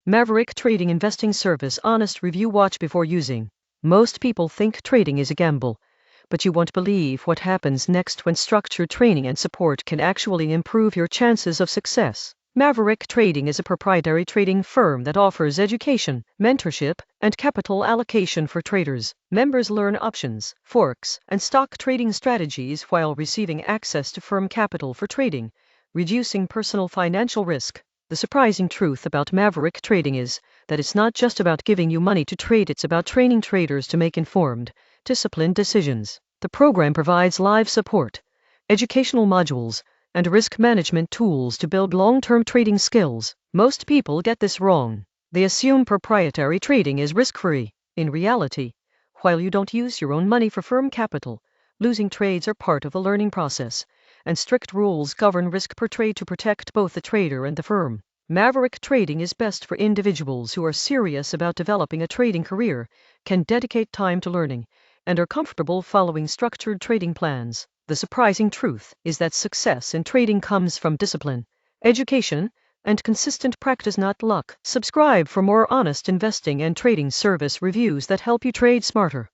Maverick Trading Investing Service Honest Review. Watch before using. Most people think trading is a gamble, but you won't believe what happens next when structured training and support can actually improve your chances of success. Maverick Trading is a proprietary trading firm that offers education, mentorship, and capital allocation for traders. Members learn options, forex, and stock trading strategies while receiving access to firm capital for trading, reducing personal financial risk. The surprising truth about Maverick Trading is that it's not just about giving you money to trade, it's about training traders to make informed, disciplined decisions. The program provides live support, educational modules, and risk management tools to build long-term trading skills. Most people get this wrong. They assume proprietary trading is risk-free. In reality, while you don't use your own money for firm capital, losing trades are part of the learning process, and strict rules govern risk per trade to protect both the trader and the firm. Maverick Trading is best for individuals who are serious about developing a trading career, can dedicate time to learning, and are comfortable following structured trading plans. The surprising truth is that success in trading comes from discipline, education, and consistent practice, not luck. Subscribe for more honest investing and trading service reviews that help you trade smarter.